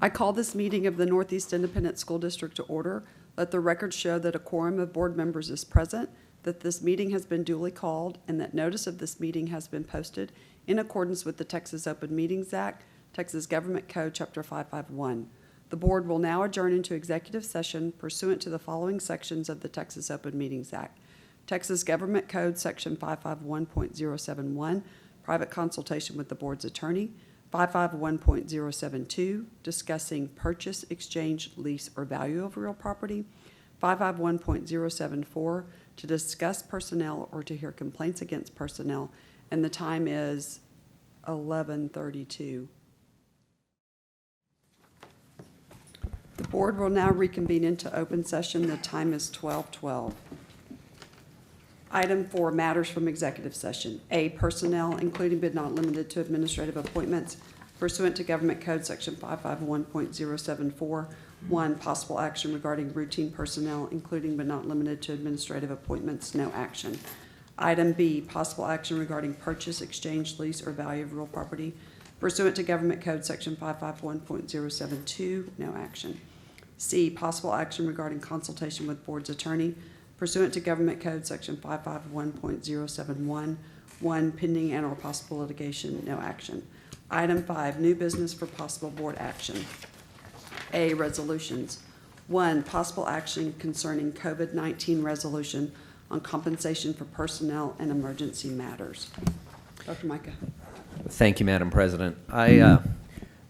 I call this meeting of the Northeast Independent School District to order. Let the record show that a quorum of board members is present, that this meeting has been duly called, and that notice of this meeting has been posted in accordance with the Texas Open Meetings Act, Texas Government Code, Chapter 551. The board will now adjourn into executive session pursuant to the following sections of the Texas Open Meetings Act. Texas Government Code, Section 551.071, private consultation with the board's attorney. 551.072, discussing purchase, exchange, lease, or value of real property. 551.074, to discuss personnel or to hear complaints against personnel. And the time is 11:32. The board will now reconvene into open session. The time is 12:12. Item 4, matters from executive session. A, personnel, including but not limited to administrative appointments pursuant to Government Code Section 551.074. 1, possible action regarding routine personnel, including but not limited to administrative appointments, no action. Item B, possible action regarding purchase, exchange, lease, or value of real property pursuant to Government Code Section 551.072, no action. C, possible action regarding consultation with board's attorney pursuant to Government Code Section 551.071, 1, pending and or possible litigation, no action. Item 5, new business for possible board action. A, resolutions. 1, possible action concerning COVID-19 resolution on compensation for personnel and emergency matters. Dr. Micah. Thank you, Madam President.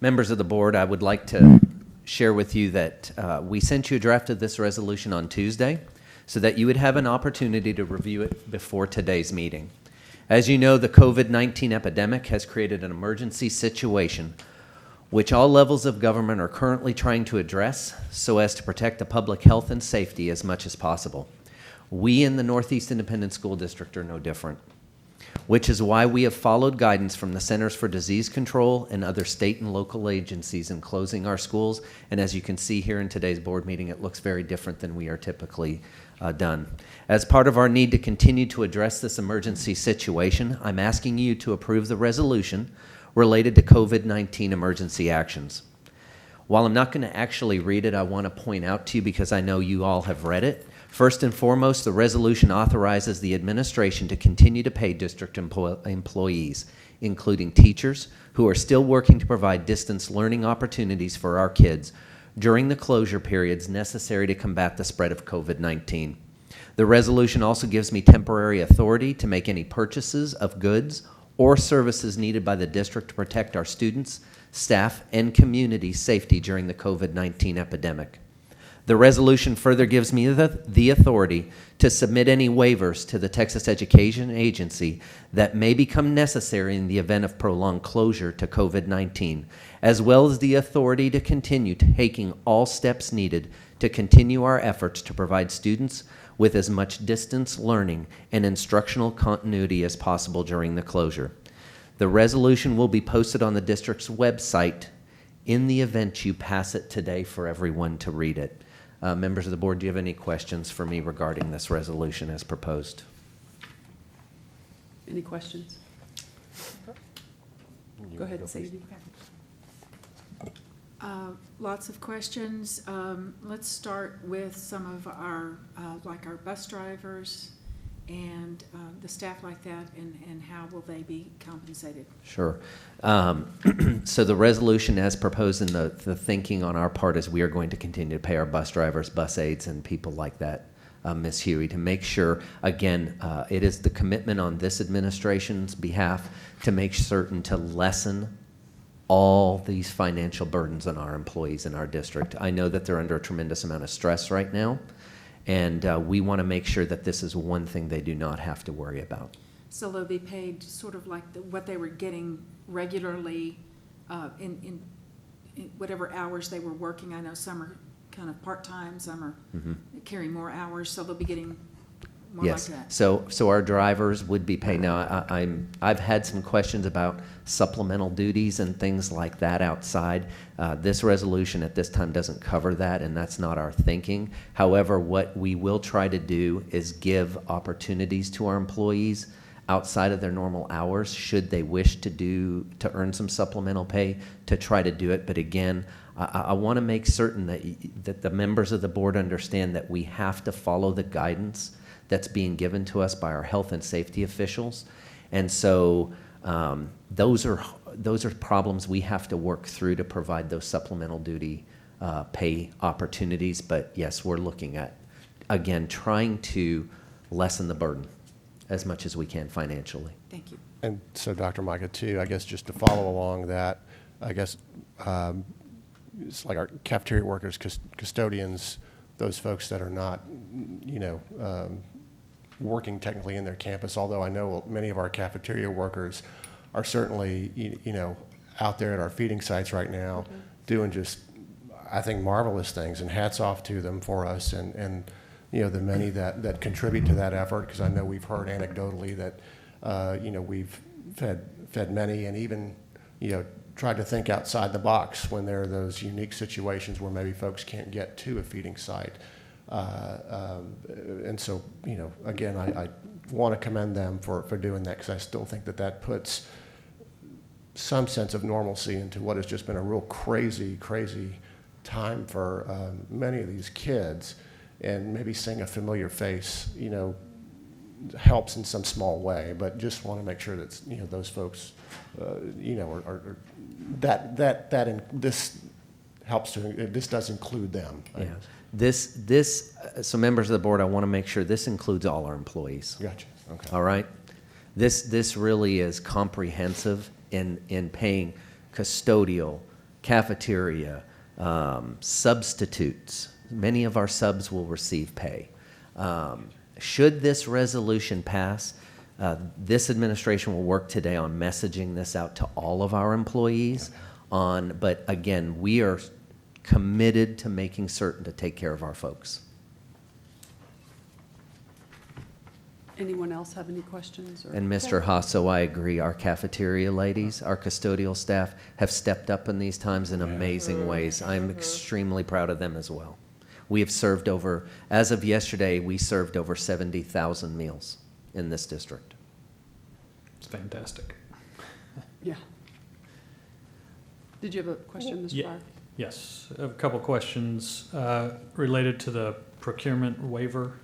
Members of the board, I would like to share with you that we sent you a draft of this resolution on Tuesday so that you would have an opportunity to review it before today's meeting. As you know, the COVID-19 epidemic has created an emergency situation which all levels of government are currently trying to address so as to protect the public health and safety as much as possible. We in the Northeast Independent School District are no different, which is why we have followed guidance from the Centers for Disease Control and other state and local agencies in closing our schools. And as you can see here in today's board meeting, it looks very different than we are typically done. As part of our need to continue to address this emergency situation, I'm asking you to approve the resolution related to COVID-19 emergency actions. While I'm not going to actually read it, I want to point out to you, because I know you all have read it. First and foremost, the resolution authorizes the administration to continue to pay district employees, including teachers, who are still working to provide distance learning opportunities for our kids during the closure periods necessary to combat the spread of COVID-19. The resolution also gives me temporary authority to make any purchases of goods or services needed by the district to protect our students, staff, and community safety during the COVID-19 epidemic. The resolution further gives me the authority to submit any waivers to the Texas Education Agency that may become necessary in the event of prolonged closure to COVID-19, as well as the authority to continue taking all steps needed to continue our efforts to provide students with as much distance learning and instructional continuity as possible during the closure. The resolution will be posted on the district's website in the event you pass it today for everyone to read it. Members of the board, do you have any questions for me regarding this resolution as proposed? Any questions? Go ahead, Sadie. Lots of questions. Let's start with some of our, like our bus drivers and the staff like that, and how will they be compensated? Sure. So the resolution as proposed in the thinking on our part is we are going to continue to pay our bus drivers, bus aides, and people like that, Ms. Huey, to make sure, again, it is the commitment on this administration's behalf to make certain to lessen all these financial burdens on our employees in our district. I know that they're under a tremendous amount of stress right now, and we want to make sure that this is one thing they do not have to worry about. So they'll be paid sort of like what they were getting regularly in whatever hours they were working. I know some are kind of part-time, some are carrying more hours, so they'll be getting more yes. like that. So our drivers would be paid. Now, I've had some questions about supplemental duties and things like that outside. This resolution at this time doesn't cover that, and that's not our thinking. However, what we will try to do is give opportunities to our employees outside of their normal hours, should they wish to earn some supplemental pay, to try to do it. But again, I want to make certain that the members of the board understand that we have to follow the guidance that's being given to us by our health and safety officials. And so those are problems we have to work through to provide those supplemental duty pay opportunities. But yes, we're looking at, again, trying to lessen the burden as much as we can financially. Thank you. And so, Dr. Micah, too, I guess just to follow along that, I guess it's like our cafeteria workers, custodians, those folks that are not, working technically in their campus, although I know many of our cafeteria workers are certainly, out there at our feeding sites right now doing just, I think, marvelous things, and hats off to them for us, and the many that contribute to that effort, because I know we've heard anecdotally that, we've fed many, and even, tried to think outside the box when there are those unique situations where maybe folks can't get to a feeding site. And so, again, I want to commend them for doing that, because I still think that puts some sense of normalcy into what has just been a real crazy time for many of these kids. And maybe seeing a familiar face, helps in some small way. But just want to make sure that those folks, are this helps to. This does include them. Yeah. So members of the board, I want to make sure this includes all our employees. Gotcha. Okay. All right. This really is comprehensive in paying custodial, cafeteria, substitutes. Many of our subs will receive pay. Should this resolution pass, this administration will work today on messaging this out to all of our employees. But again, we are committed to making certain to take care of our folks. Anyone else have any questions? And Mr. Hasso, I agree. Our cafeteria ladies, our custodial staff have stepped up in these times in amazing ways. I'm extremely proud of them as well. We have served as of yesterday, we served over 70,000 meals in this district. It's fantastic. Yeah. Did you have a question, Mr. Byer? Yes, I have a couple questions related to the procurement waiver.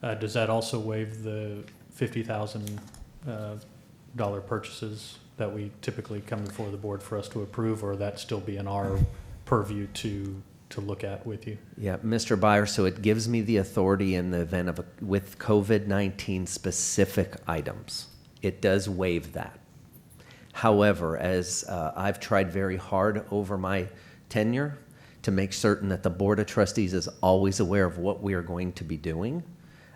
Does that also waive the $50,000 purchases that we typically come before the board for us to approve, or that still be in our purview to look at with you? Yeah, Mr. Byer, so it gives me the authority in the event of with COVID-19 specific items. It does waive that. However, as I've tried very hard over my tenure to make certain that the Board of Trustees is always aware of what we are going to be doing.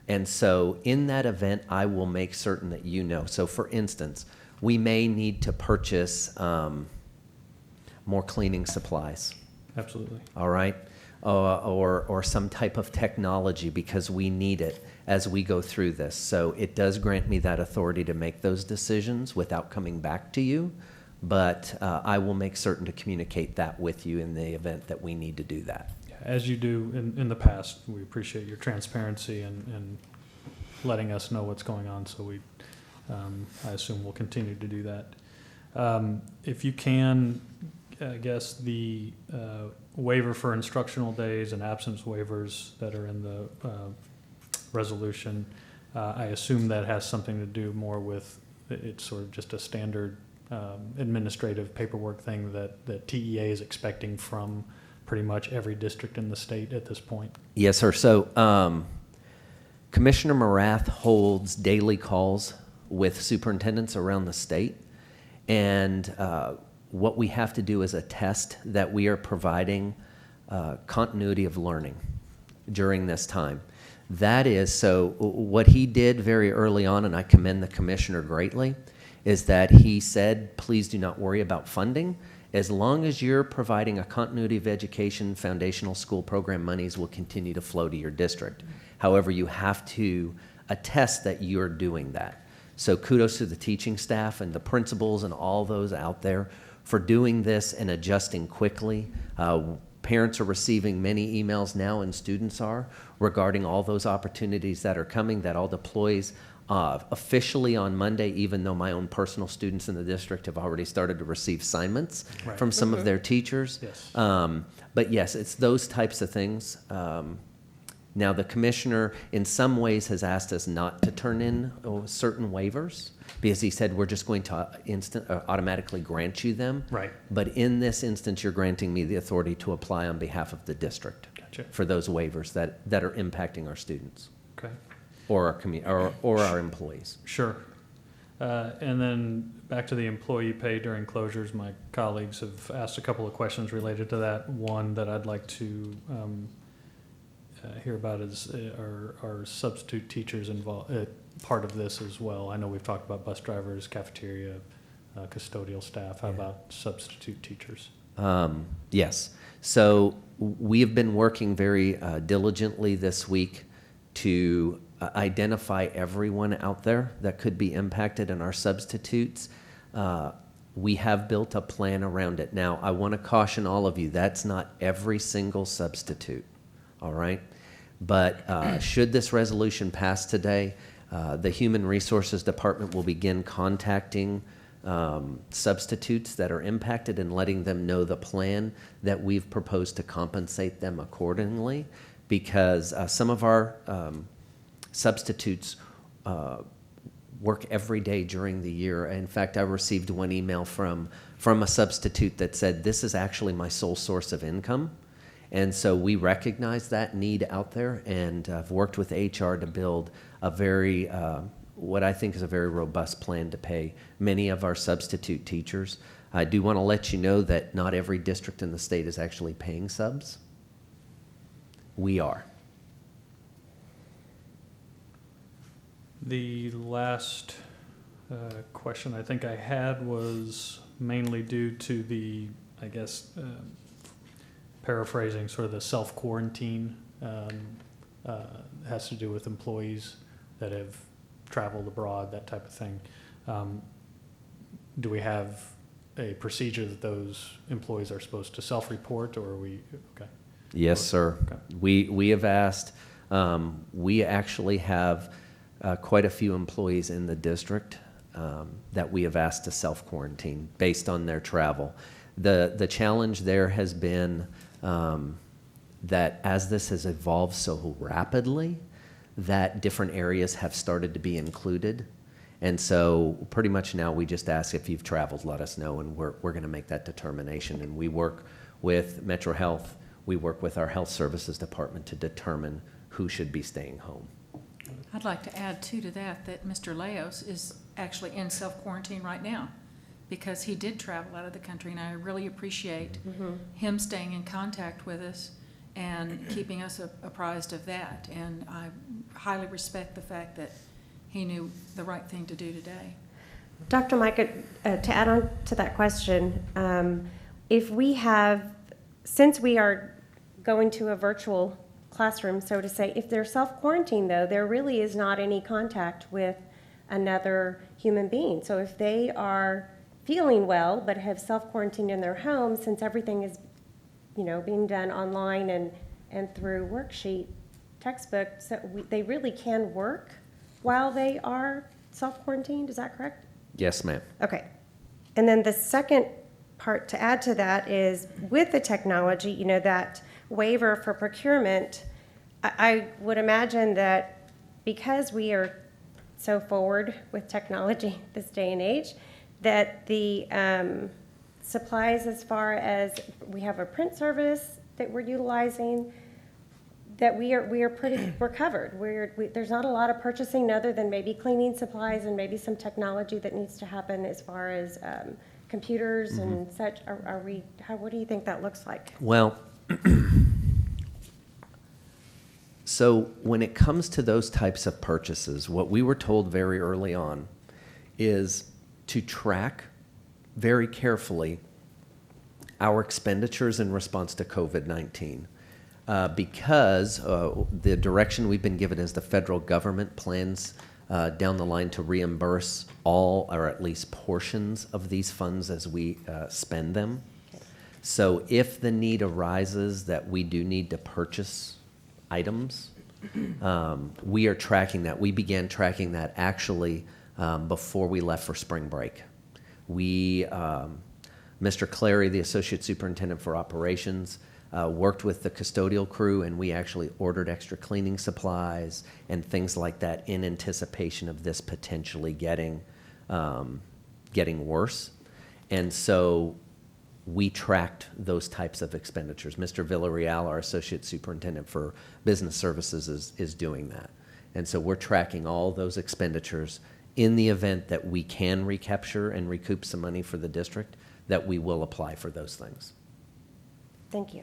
And so in that event, I will make certain that you know. So for instance, we may need to purchase more cleaning supplies. Absolutely. All right, or some type of technology, because we need it as we go through this. So it does grant me that authority to make those decisions without coming back to you, but I will make certain to communicate that with you in the event that we need to do that. As you do in the past, we appreciate your transparency and letting us know what's going on, so I assume we'll continue to do that. If you can, I guess the waiver for instructional days and absence waivers that are in the resolution, I assume that has something to do more with, it's sort of just a standard administrative paperwork thing that TEA is expecting from pretty much every district in the state at this point. Yes, sir. So Commissioner Morath holds daily calls with superintendents around the state, and what we have to do is attest that we are providing continuity of learning during this time. That is, so what he did very early on, and I commend the commissioner greatly, is that he said, please do not worry about funding. As long as you're providing a continuity of education, foundational school program monies will continue to flow to your district. However, you have to attest that you're doing that. So kudos to the teaching staff and the principals and all those out there for doing this and adjusting quickly. Parents are receiving many emails now, and students are, regarding all those opportunities that are coming that all deploys officially on Monday, even though my own personal students in the district have already started to receive assignments Right. from some of their teachers. Yes. But yes, it's those types of things. Now, the commissioner, in some ways, has asked us not to turn in certain waivers because he said we're just going to automatically grant you them. Right. But in this instance, you're granting me the authority to apply on behalf of the district Gotcha. for those waivers that are impacting our students Okay. or our or our employees. Sure. And then back to the employee pay during closures, my colleagues have asked a couple of questions related to that. One that I'd like to hear about is are substitute teachers involved, part of this as well? I know we've talked about bus drivers, cafeteria, custodial staff. How about substitute teachers? Yes. So we have been working very diligently this week to identify everyone out there that could be impacted in our substitutes. We have built a plan around it. Now, I want to caution all of you, that's not every single substitute, all right? But should this resolution pass today, the Human Resources Department will begin contacting substitutes that are impacted and letting them know the plan that we've proposed to compensate them accordingly, because some of our substitutes work every day during the year. In fact, I received one email from a substitute that said, this is actually my sole source of income. And so we recognize that need out there, and I've worked with HR to build a very, what I think is a very robust plan to pay many of our substitute teachers. I do want to let you know that not every district in the state is actually paying subs. We are. The last question I think I had was mainly due to the, I guess, paraphrasing, sort of the self-quarantine has to do with employees that have traveled abroad, that type of thing. Do we have a procedure that those employees are supposed to self-report, or are we, okay? Yes, sir. Okay. We have asked, we actually have quite a few employees in the district that we have asked to self-quarantine based on their travel. The challenge there has been that as this has evolved so rapidly, that different areas have started to be included. And so pretty much now we just ask, if you've traveled, let us know, and we're going to make that determination. And we work with Metro Health, we work with our health services department to determine who should be staying home. I'd like to add too to that Mr. Leos is actually in self-quarantine right now because he did travel out of the country, and I really appreciate him staying in contact with us and keeping us apprised of that. And I highly respect the fact that he knew the right thing to do today. Dr. Micah, to add on to that question, if we have, since we are going to a virtual classroom, so to say, if they're self-quarantined, though, there really is not any contact with another human being. So if they are feeling well but have self-quarantined in their home, since everything is, being done online and through worksheet textbooks, so they really can work while they are self-quarantined. Is that correct? Yes, ma'am. Okay. And then the second part to add to that is, with the technology, that waiver for procurement, I would imagine that because we are so forward with technology this day and age, that the supplies, as far as we have a print service that we're utilizing, that we're covered. There's not a lot of purchasing other than maybe cleaning supplies and maybe some technology that needs to happen as far as computers and such. What do you think that looks like? Well, so when it comes to those types of purchases, what we were told very early on is to track very carefully our expenditures in response to COVID-19. Because the direction we've been given is the federal government plans down the line to reimburse all, or at least portions of these funds as we spend them. Okay. So if the need arises that we do need to purchase items, We are tracking that. We began tracking that actually before we left for spring break. Mr. Clary, the Associate Superintendent for Operations, worked with the custodial crew, and we actually ordered extra cleaning supplies and things like that in anticipation of this potentially getting worse. And so we tracked those types of expenditures. Mr. Villarreal, our Associate Superintendent for Business Services, is doing that. And so we're tracking all those expenditures in the event that we can recapture and recoup some money for the district, that we will apply for those things. Thank you.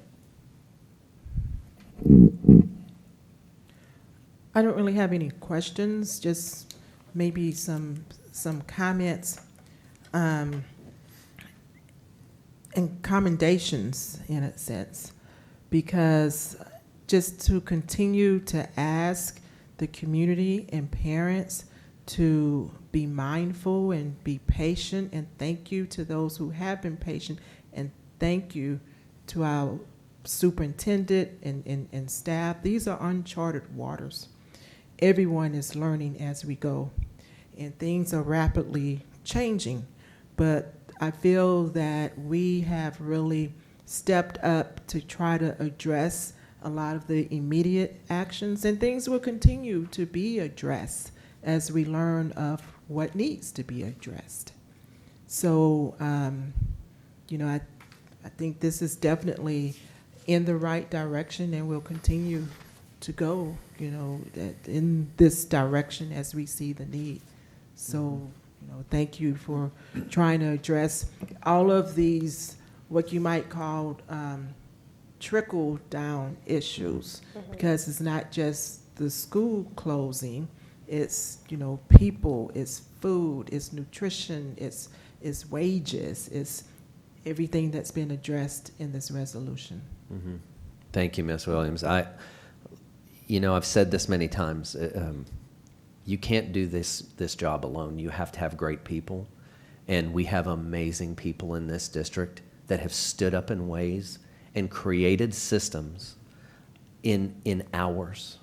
I don't really have any questions, just maybe some comments and commendations in a sense, because just to continue to ask the community and parents to be mindful and be patient, and thank you to those who have been patient, and thank you to our superintendent and staff. These are uncharted waters. Everyone is learning as we go, and things are rapidly changing, but I feel that we have really stepped up to try to address a lot of the immediate actions, and things will continue to be addressed as we learn of what needs to be addressed. So, I think this is definitely in the right direction, and we'll continue to go, in this direction as we see the need. So, thank you for trying to address all of these, what you might call trickle down issues, because it's not just the school closing, it's, people, it's food, it's nutrition, it's wages, it's everything that's been addressed in this resolution. Mm-hmm. Thank you, Ms. Williams. I've said this many times. You can't do this job alone. You have to have great people, and we have amazing people in this district that have stood up in ways and created systems in hours.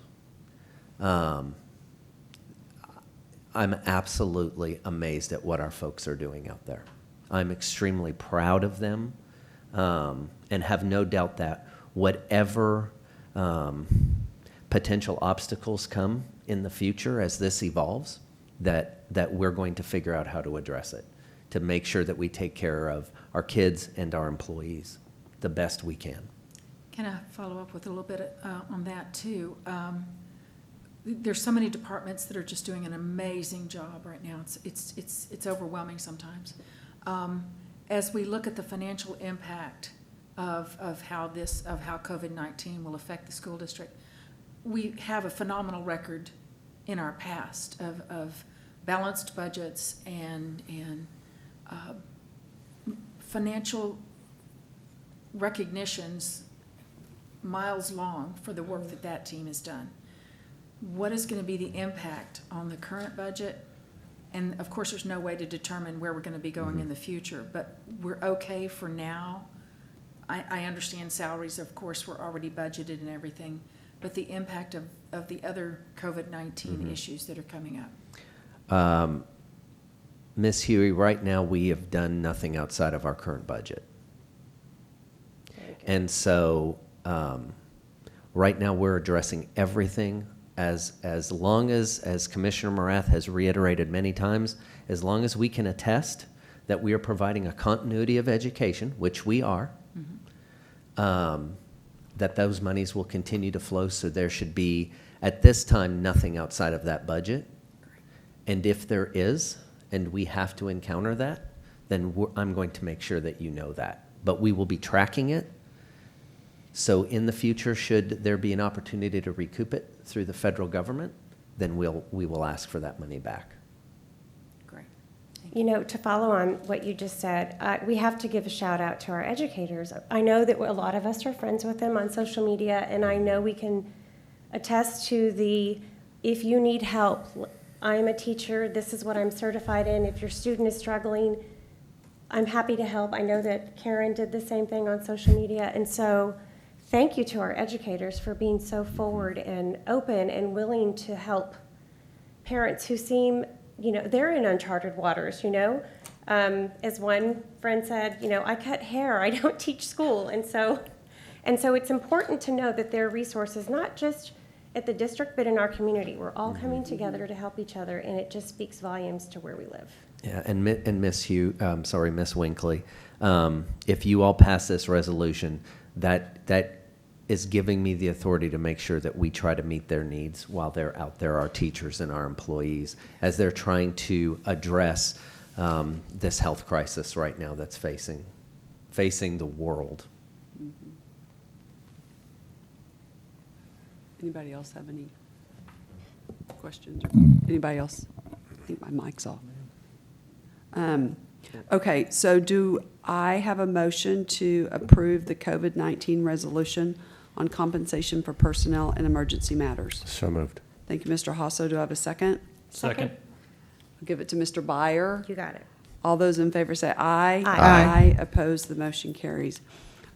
I'm absolutely amazed at what our folks are doing out there. I'm extremely proud of them, and have no doubt that whatever potential obstacles come in the future as this evolves, that we're going to figure out how to address it, to make sure that we take care of our kids and our employees the best we can. Can I follow up with a little bit on that too? There's so many departments that are just doing an amazing job right now. It's overwhelming sometimes. As we look at the financial impact of how COVID-19 will affect the school district, we have a phenomenal record in our past of balanced budgets and financial recognitions miles long for the work that team has done. What is going to be the impact on the current budget? And of course, there's no way to determine where we're going to be going in the future, but we're okay for now. I understand salaries, of course, were already budgeted and everything, but the impact of the other COVID-19 issues that are coming up. Ms. Huey, right now we have done nothing outside of our current budget. And so right now we're addressing everything as long as Commissioner Morath has reiterated many times, as long as we can attest that we are providing a continuity of education, which we are, that those monies will continue to flow. So there should be, at this time, nothing outside of that budget. And if there is, and we have to encounter that, then I'm going to make sure that you know that. But we will be tracking it. So in the future, should there be an opportunity to recoup it through the federal government, then we will ask for that money back. Great. To follow on what you just said, we have to give a shout out to our educators. I know that a lot of us are friends with them on social media, and I know we can attest to if you need help, I am a teacher, this is what I'm certified in. If your student is struggling, I'm happy to help. I know that Karen did the same thing on social media, and so thank you to our educators for being so forward and open and willing to help parents who seem, they're in uncharted waters, As one friend said, I cut hair, I don't teach school. And so it's important to know that there are resources, not just at the district, but in our community. We're all coming together to help each other, and it just speaks volumes to where we live. Yeah, and Miss Miss Winkley, if you all pass this resolution, that is giving me the authority to make sure that we try to meet their needs while they're out there, our teachers and our employees, as they're trying to address this health crisis right now that's facing the world. Anybody else have any questions? Or anybody else? I think my mic's off. Okay, so do I have a motion to approve the COVID-19 resolution on compensation for personnel and emergency matters? So moved. Thank you, Mr. Hasso. Do I have a second? Second. I'll give it to Mr. Byer. You got it. All those in favor say aye. Aye. Aye. Opposed, the motion carries.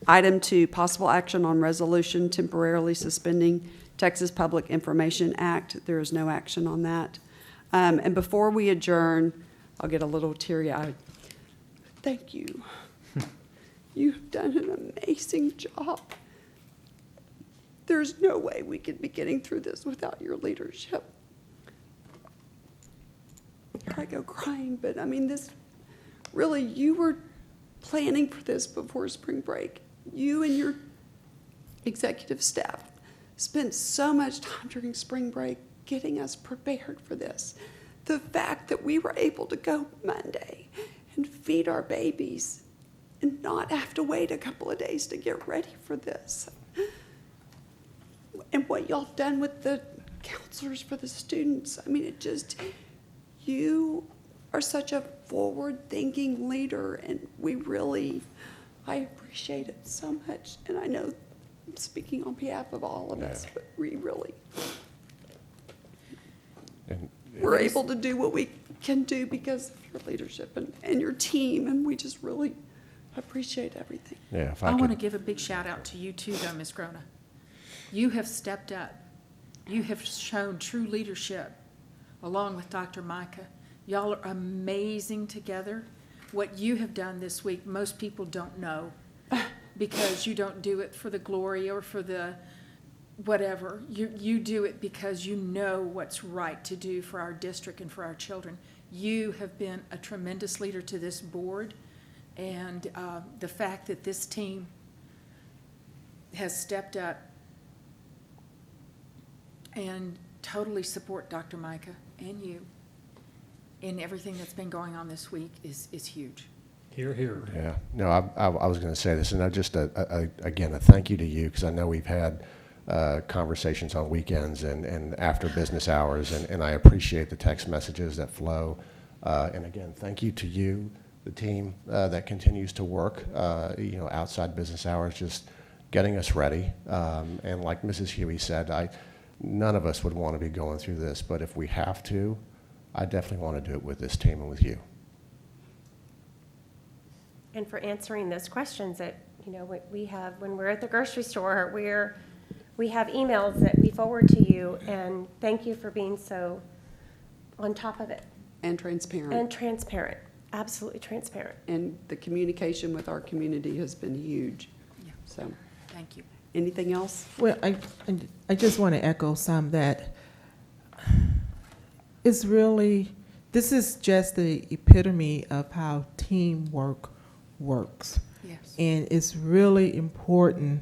Item 2, possible action on resolution temporarily suspending Texas Public Information Act. There is no action on that. And before we adjourn, I'll get a little teary-eyed. Thank you. You've done an amazing job. There's no way we could be getting through this without your leadership. Here I go crying, but I mean, really, you were planning for this before spring break. You and your executive staff spent so much time during spring break getting us prepared for this. The fact that we were able to go Monday and feed our babies and not have to wait a couple of days to get ready for this. And what y'all done with the counselors for the students. I mean, you are such a forward-thinking leader, and I appreciate it so much. And I know I'm speaking on behalf of all of us, but we're able to do what we can do because of your leadership and your team, and we just really appreciate everything. Yeah, if I want to could, give a big shout out to you too, though, Ms. Grona. You have stepped up. You have shown true leadership along with Dr. Micah. Y'all are amazing together. What you have done this week, most people don't know because you don't do it for the glory or for the whatever. You do it because you know what's right to do for our district and for our children. You have been a tremendous leader to this board, and the fact that this team has stepped up and totally support Dr. Micah and you in everything that's been going on this week is huge. Hear, hear. yeah, no, I was going to say this, and I just, again, a thank you to you, because I know we've had conversations on weekends and after business hours, and I appreciate the text messages that flow. And again, thank you to you, the team that continues to work, outside business hours, just getting us ready. And like Mrs. Huey said, none of us would want to be going through this, but if we have to, I definitely want to do it with this team and with you. And for answering those questions that, we have when we're at the grocery store, we have emails that we forward to you, and thank you for being so on top of it. And transparent. And transparent, absolutely transparent. And the communication with our community has been huge. Yeah. So, Thank you. anything else? Well, I just want to echo some that it's really, this is just the epitome of how teamwork works. Yes. And it's really important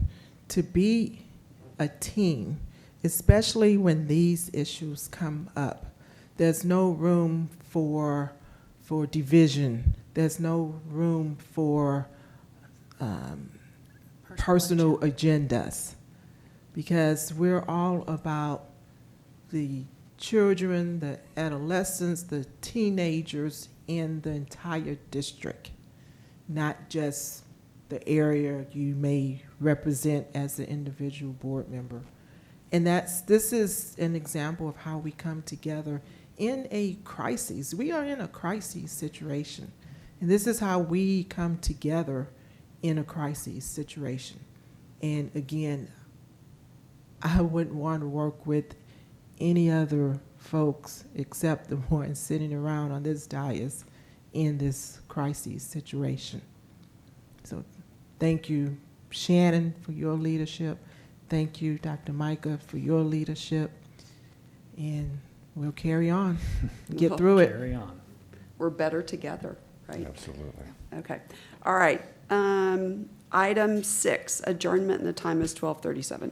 to be a team, especially when these issues come up. There's no room for division. There's no room for personal agendas, because we're all about the children, the adolescents, the teenagers in the entire district, not just the area you may represent as an individual board member. And this is an example of how we come together in a crisis. We are in a crisis situation, and this is how we come together in a crisis situation. And again, I wouldn't want to work with any other folks except the ones sitting around on this dais in this crisis situation. So thank you, Shannon, for your leadership. Thank you, Dr. Micah, for your leadership. And we'll carry on, get through it. Carry on. We're better together, right? Absolutely. Okay. All right. Item 6, adjournment, and the time is 12:37.